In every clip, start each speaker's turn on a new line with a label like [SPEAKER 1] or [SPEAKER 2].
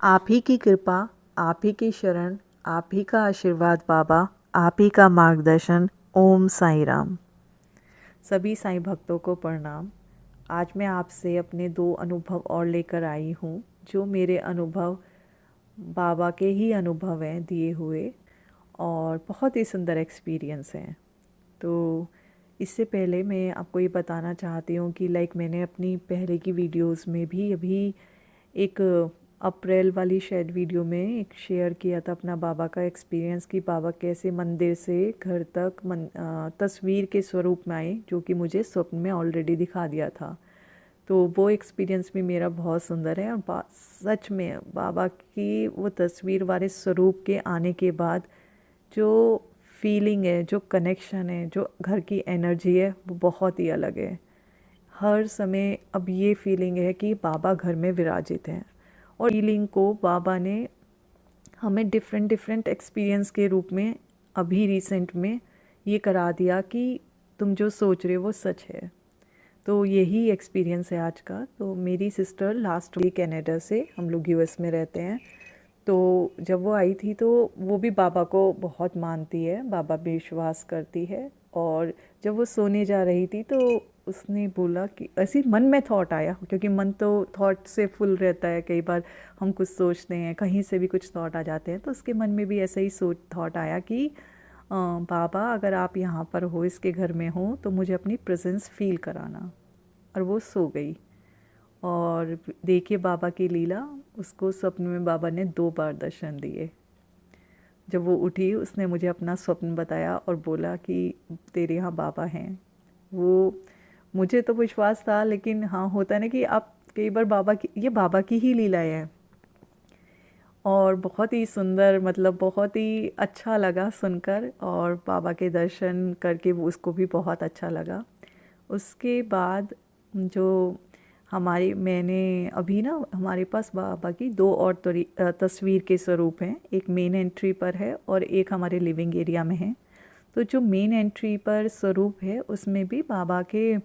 [SPEAKER 1] आप ही की कृपा, आप ही की शरण, आप ही का आशीर्वाद बाबा, आप ही का मार्गदर्शन। ओम साईं राम। सभी साईं भक्तों को प्रणाम। आज मैं आपसे अपने दो अनुभव और लेकर आई हूँ, जो मेरे अनुभव बाबा के ही अनुभव हैं दिए हुए, और बहुत ही सुंदर एक्सपीरियंस हैं। तो इससे पहले मैं आपको ये बताना चाहती हूँ कि मैंने अपनी पहले की वीडियोस में भी अभी एक अप्रैल वाली शायद वीडियो में एक शेयर किया था अपना बाबा का एक्सपीरियंस, कि बाबा कैसे मंदिर से घर तक तस्वीर के स्वरूप में आए, जो कि मुझे स्वप्न में ऑलरेडी दिखा दिया था। तो वो एक्सपीरियंस भी मेरा बहुत सुंदर है, और सच में बाबा की वो तस्वीर वाले स्वरूप के आने के बाद जो फीलिंग है, जो कनेक्शन है, जो घर की एनर्जी है, वो बहुत ही अलग है। हर समय अब ये फीलिंग है कि बाबा घर में विराजित हैं, और फीलिंग को बाबा ने हमें डिफरेंट डिफरेंट एक्सपीरियंस के रूप में अभी रिसेंट में ये करा दिया कि तुम जो सोच रहे हो वो सच है। तो यही एक्सपीरियंस है आज का। तो मेरी सिस्टर लास्ट वीक कनाडा से, हम लोग यूएस में रहते हैं, तो जब वो आई थी तो वो भी बाबा को बहुत मानती है, बाबा पे विश्वास करती है। और जब वो सोने जा रही थी तो उसने बोला कि ऐसी मन में थॉट आया, क्योंकि मन तो थॉट से फुल रहता है, कई बार हम कुछ सोचते हैं, कहीं से भी कुछ थॉट आ जाते हैं, तो उसके मन में भी ऐसा ही सोच थॉट आया कि बाबा अगर आप यहाँ पर हो, इसके घर में हो, तो मुझे अपनी प्रेजेंस फील कराना। और वो सो गई। और देखिए बाबा की लीला, उसको स्वप्न में बाबा ने 2 बार दर्शन दिए। जब वो उठी उसने मुझे अपना स्वप्न बताया और बोला कि तेरे यहाँ बाबा हैं। वो मुझे तो विश्वास था, लेकिन हाँ, होता है ना कि आप कई बार बाबा की ही लीलाएं हैं। और बहुत ही सुंदर, मतलब बहुत ही अच्छा लगा सुनकर, और बाबा के दर्शन करके वो उसको भी बहुत अच्छा लगा। उसके बाद जो हमारी मैंने अभी ना, हमारे पास बाबा की 2 और तस्वीर के स्वरूप हैं। एक मेन एंट्री पर है और एक हमारे लिविंग एरिया में है। तो जो मेन एंट्री पर स्वरूप है उसमें भी बाबा के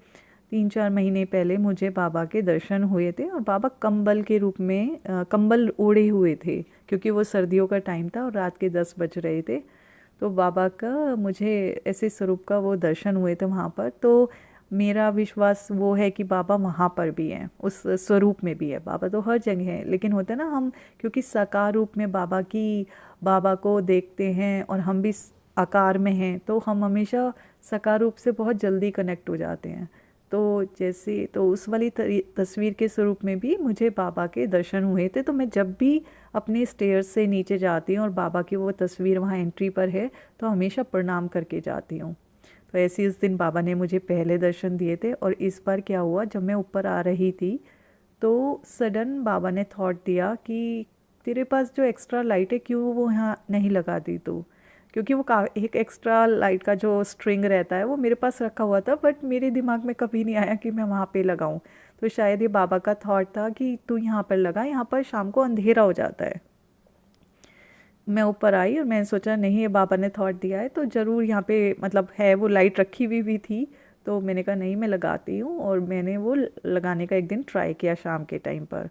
[SPEAKER 1] 3-4 महीने पहले मुझे बाबा के दर्शन हुए थे, और बाबा कंबल के रूप में कंबल ओढ़े हुए थे, क्योंकि वो सर्दियों का टाइम था और रात के 10 बज रहे थे। तो बाबा का मुझे ऐसे स्वरूप का वो दर्शन हुए थे वहाँ पर। तो मेरा विश्वास वो है कि बाबा वहाँ पर भी हैं, उस स्वरूप में भी है। बाबा तो हर जगह है, लेकिन होता है ना, हम क्योंकि साकार रूप में बाबा को देखते हैं और हम भी आकार में हैं, तो हम हमेशा साकार रूप से बहुत जल्दी कनेक्ट हो जाते हैं। तो जैसे तो उस वाली तस्वीर के स्वरूप में भी मुझे बाबा के दर्शन हुए थे। तो मैं जब भी अपने स्टेयर्स से नीचे जाती हूँ और बाबा की वो तस्वीर वहाँ एंट्री पर है, तो हमेशा प्रणाम करके जाती हूँ। तो ऐसे इस दिन बाबा ने मुझे पहले दर्शन दिए थे। और इस बार क्या हुआ, जब मैं ऊपर आ रही थी तो सडन बाबा ने थॉट दिया कि तेरे पास जो एक्स्ट्रा लाइट है, क्यों वो यहाँ नहीं लगा दी तू। क्योंकि वो एक एक्स्ट्रा लाइट का जो स्ट्रिंग रहता है वो मेरे पास रखा हुआ था, बट मेरे दिमाग में कभी नहीं आया कि मैं वहाँ पे लगाऊं। तो शायद ये बाबा का थॉट था कि तू यहाँ पर लगा, यहाँ पर शाम को अंधेरा हो जाता है। मैं ऊपर आई और मैंने सोचा नहीं, ये बाबा ने थॉट दिया है तो ज़रूर यहाँ पे मतलब है, वो लाइट रखी हुई भी थी। तो मैंने कहा नहीं, मैं लगाती हूँ, और मैंने वो लगाने का एक दिन ट्राई किया शाम के टाइम पर।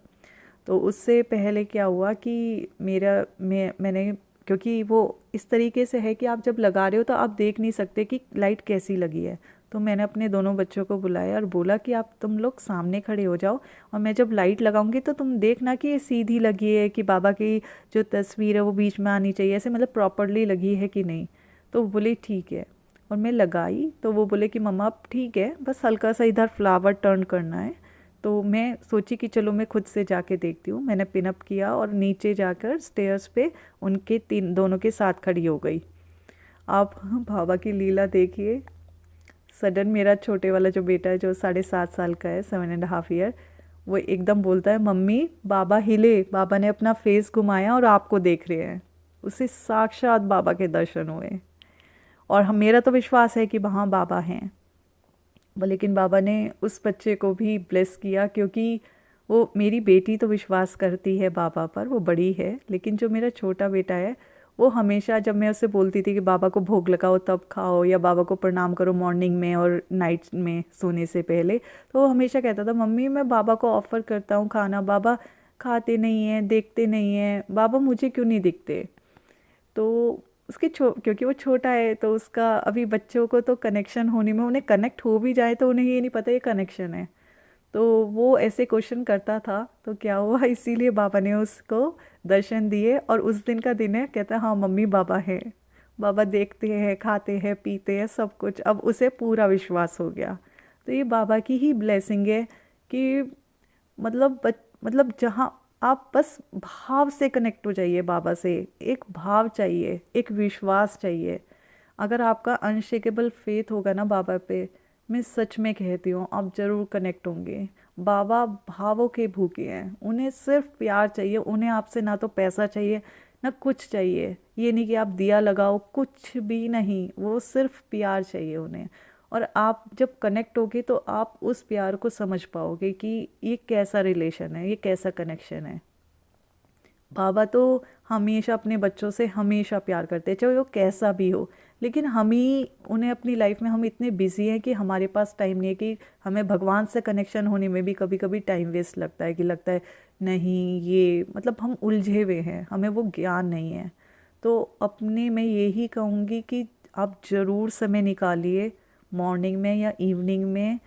[SPEAKER 1] तो उससे पहले क्या हुआ कि मैंने, क्योंकि वो इस तरीके से है कि आप जब लगा रहे हो तो आप देख नहीं सकते कि लाइट कैसी लगी है। तो मैंने अपने दोनों बच्चों को बुलाया और बोला कि आप तुम लोग सामने खड़े हो जाओ, और मैं जब लाइट लगाऊंगी तो तुम देखना कि ये सीधी लगी है, कि बाबा की जो तस्वीर है वो बीच में आनी चाहिए, ऐसे मतलब प्रॉपरली लगी है कि नहीं। तो वो बोले ठीक है। और मैं लगाई तो वो बोले कि मम्मा अब ठीक है, बस हल्का सा इधर फ्लावर टर्न करना है। तो मैं सोची कि चलो मैं खुद से जाके देखती हूँ। मैंने पिनअप किया और नीचे जाकर स्टेयर्स पे उनके दोनों के साथ खड़ी हो गई। आप बाबा की लीला देखिए। सडन मेरा छोटे वाला जो बेटा है, जो 7.5 साल का है, 7.5 ईयर, वो एकदम बोलता है मम्मी बाबा हिले। बाबा ने अपना फेस घुमाया और आपको देख रहे हैं। उसे साक्षात बाबा के दर्शन हुए। और हम मेरा तो विश्वास है कि वहाँ बाबा हैं। लेकिन बाबा ने उस बच्चे को भी ब्लेस किया, क्योंकि वो मेरी बेटी तो विश्वास करती है बाबा पर, वो बड़ी है, लेकिन जो मेरा छोटा बेटा है वो हमेशा, जब मैं उससे बोलती थी कि बाबा को भोग लगाओ तब खाओ, या बाबा को प्रणाम करो मॉर्निंग में और नाइट में सोने से पहले, तो वो हमेशा कहता था मम्मी मैं बाबा को ऑफ़र करता हूँ खाना, बाबा खाते नहीं हैं, देखते नहीं हैं, बाबा मुझे क्यों नहीं दिखते। तो क्योंकि वो छोटा है तो उसका अभी बच्चों को तो कनेक्शन होने में, उन्हें कनेक्ट हो भी जाए तो उन्हें ये नहीं पता ये कनेक्शन है। तो वो ऐसे क्वेश्चन करता था, तो क्या हुआ, इसीलिए बाबा ने उसको दर्शन दिए। और उस दिन का दिन है, कहता है हाँ मम्मी बाबा है, बाबा देखते हैं, खाते हैं, पीते हैं, सब कुछ। अब उसे पूरा विश्वास हो गया। तो ये बाबा की ही ब्लेसिंग है कि मतलब जहाँ आप बस भाव से कनेक्ट हो जाइए बाबा से। एक भाव चाहिए, एक विश्वास चाहिए। अगर आपका अनशेकेबल फेथ होगा ना बाबा पे, मैं सच में कहती हूँ आप ज़रूर कनेक्ट होंगे। बाबा भावों के भूखे हैं, उन्हें सिर्फ प्यार चाहिए। उन्हें आपसे ना तो पैसा चाहिए ना कुछ चाहिए। ये नहीं कि आप दिया लगाओ, कुछ भी नहीं, वो सिर्फ प्यार चाहिए उन्हें। और आप जब कनेक्ट होगे तो आप उस प्यार को समझ पाओगे कि ये कैसा रिलेशन है, ये कैसा कनेक्शन है। बाबा तो हमेशा अपने बच्चों से हमेशा प्यार करते हैं, चाहे वो कैसा भी हो। लेकिन हम ही उन्हें अपनी लाइफ में, हम इतने बिजी हैं कि हमारे पास टाइम नहीं है कि हमें भगवान से कनेक्शन होने में भी कभी कभी टाइम वेस्ट लगता है, कि लगता है नहीं ये मतलब हम उलझे हुए हैं, हमें वो ज्ञान नहीं है। तो अपने मैं यही कहूँगी कि आप ज़रूर समय निकालिए, मॉर्निंग में या इवनिंग में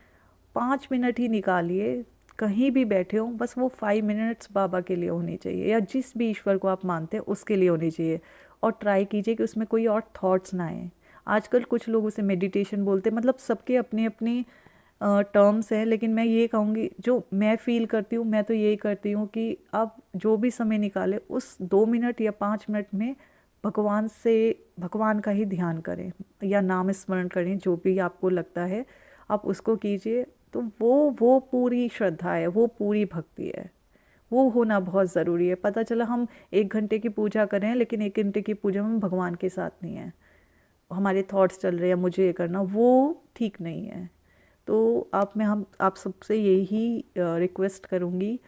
[SPEAKER 1] 5 मिनट ही निकालिए। कहीं भी बैठे हो, बस वो 5 मिनट्स बाबा के लिए होनी चाहिए, या जिस भी ईश्वर को आप मानते हैं उसके लिए होनी चाहिए। और ट्राई कीजिए कि उसमें कोई और थॉट्स ना आए। आजकल कुछ लोग उसे मेडिटेशन बोलते हैं, मतलब सबके अपने अपने टर्म्स हैं। लेकिन मैं ये कहूँगी, जो मैं फील करती हूँ, मैं तो यही करती हूँ कि आप जो भी समय निकालें, उस 2 मिनट या 5 मिनट में भगवान से, भगवान का ही ध्यान करें या नाम स्मरण करें, जो भी आपको लगता है आप उसको कीजिए। तो वो पूरी श्रद्धा है, वो पूरी भक्ति है। वो होना बहुत ज़रूरी है। पता चला हम 1 घंटे की पूजा कर रहे हैं, लेकिन 1 घंटे की पूजा में भगवान के साथ नहीं है, हमारे थॉट्स चल रहे हैं मुझे ये करना, वो ठीक नहीं है। तो आप सबसे यही रिक्वेस्ट करूँगी,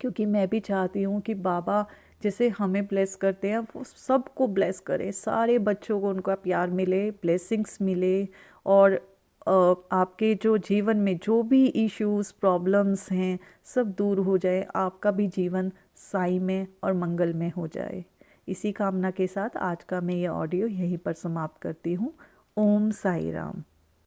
[SPEAKER 1] क्योंकि मैं भी चाहती हूँ कि बाबा जैसे हमें ब्लेस करते हैं वो सबको ब्लेस करें, सारे बच्चों को उनका प्यार मिले, ब्लेसिंग्स मिले। और आपके जो जीवन में जो भी इश्यूज प्रॉब्लम्स हैं सब दूर हो जाए, आपका भी जीवन साई में और मंगल में हो जाए। इसी कामना के साथ आज का मैं ये ऑडियो यहीं पर समाप्त करती हूँ। ओम साई राम।